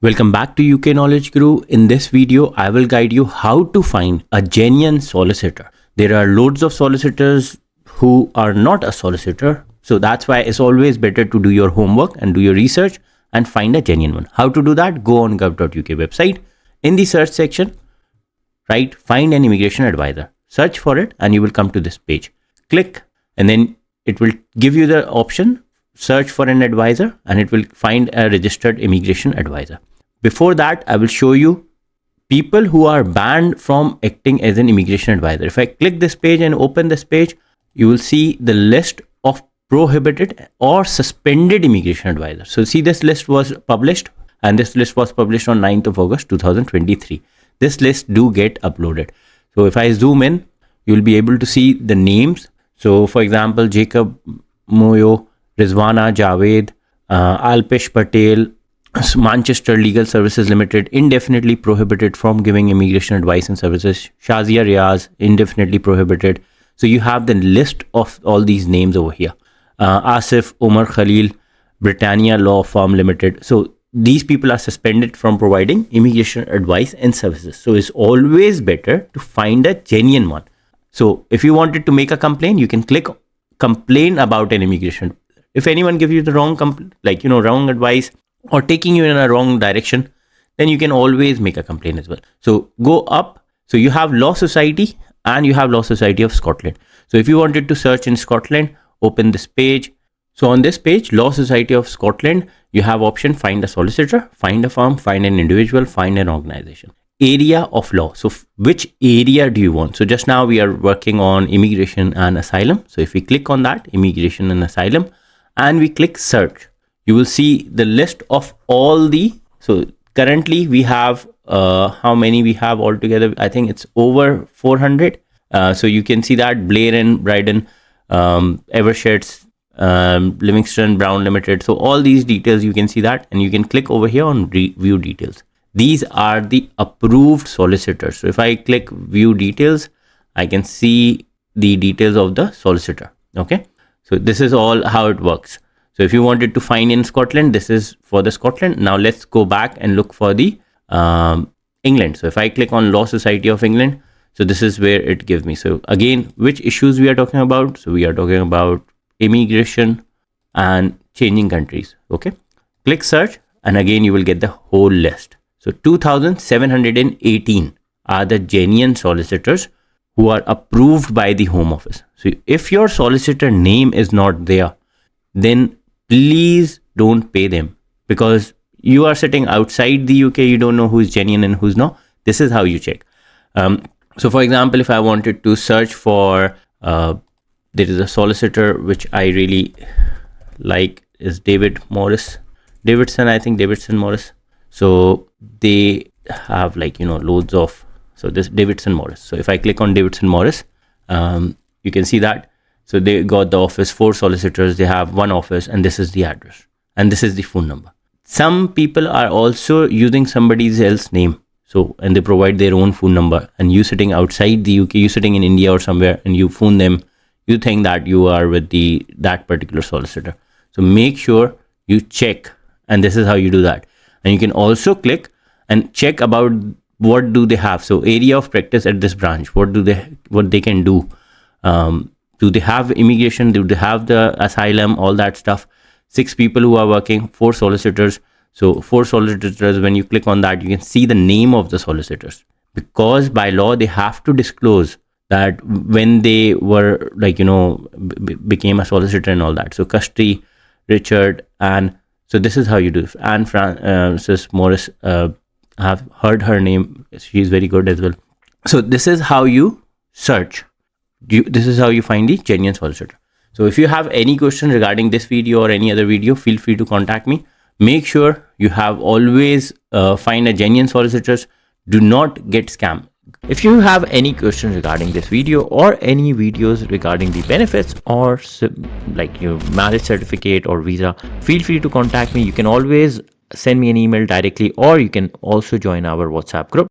Welcome back to UK Knowledge Guru. In this video, I will guide you how to find a genuine solicitor. There are loads of solicitors who are not a solicitor. So that's why it's always better to do your homework and do your research and find a genuine one. How to do that? Go on gov.uk website. In the search section, write find an immigration advisor. Search for it and you will come to this page. Click and then it will give you the option search for an advisor and it will find a registered immigration advisor. Before that, I will show you people who are banned from acting as an immigration advisor. If I click this page and open this page, you will see the list of prohibited or suspended immigration advisors. So see, this list was published and this list was published on 9th of August 2023. This list do get uploaded. So if I zoom in, you will be able to see the names. So for example, Jacob Moyo, Rizwana Javed, Alpesh Patel, Manchester Legal Services Limited, indefinitely prohibited from giving immigration advice and services. Shazia Riaz, indefinitely prohibited. So you have the list of all these names over here. Asif Omar Khalil, Britannia Law Firm Limited. So these people are suspended from providing immigration advice and services. So it's always better to find a genuine one. So if you wanted to make a complaint, you can click complain about an immigration. If anyone gives you the wrong wrong advice or taking you in a wrong direction, then you can always make a complaint as well. So go up. So you have Law Society and you have Law Society of Scotland. So if you wanted to search in Scotland, open this page. So on this page, Law Society of Scotland, you have option find a solicitor, find a firm, find an individual, find an organization. Area of law. So which area do you want? So just now we are working on immigration and asylum. So if we click on that, immigration and asylum, and we click search, you will see the list of all the, so currently we have, how many we have altogether? I think it's over 400. So you can see that Blair and Bryden, Eversheds, Livingston Brown Limited. So all these details, you can see that, and you can click over here on view details. These are the approved solicitors. So if I click view details, I can see the details of the solicitor. Okay. So this is all how it works. So if you wanted to find in Scotland, this is for the Scotland. Now let's go back and look for the England. So if I click on Law Society of England, so this is where it gives me. So again, which issues we are talking about? So we are talking about immigration and changing countries. Okay. Click search and again, you will get the whole list. So 2,718 are the genuine solicitors who are approved by the Home Office. So if your solicitor name is not there, then please don't pay them, because you are sitting outside the UK. You don't know who's genuine and who's not. This is how you check. So for example, if I wanted to search for, there is a solicitor which I really like is Davidson Morris. So they have loads of, so this Davidson Morris. So if I click on Davidson Morris, you can see that. So they got the office, 4 solicitors, they have 1 office, and this is the address and this is the phone number. Some people are also using somebody else's name. So, and they provide their own phone number, and you sitting outside the UK, you sitting in India or somewhere, and you phone them, you think that you are with that particular solicitor. So make sure you check, and this is how you do that. And you can also click and check about what do they have. So area of practice at this branch, what they can do. Do they have immigration? Do they have the asylum? All that stuff. 6 people who are working, 4 solicitors. So 4 solicitors, when you click on that, you can see the name of the solicitors, because by law, they have to disclose that when they were became a solicitor and all that. So Custody, Richard, and so this is how you do it. Anne Frances Morris, have heard her name. She's very good as well. So this is how you search. This is how you find the genuine solicitor. So if you have any question regarding this video or any other video, feel free to contact me. Make sure you have always find a genuine solicitors. Do not get scammed. If you have any questions regarding this video or any videos regarding the benefits or like your marriage certificate or visa, feel free to contact me. You can always send me an email directly, or you can also join our WhatsApp group.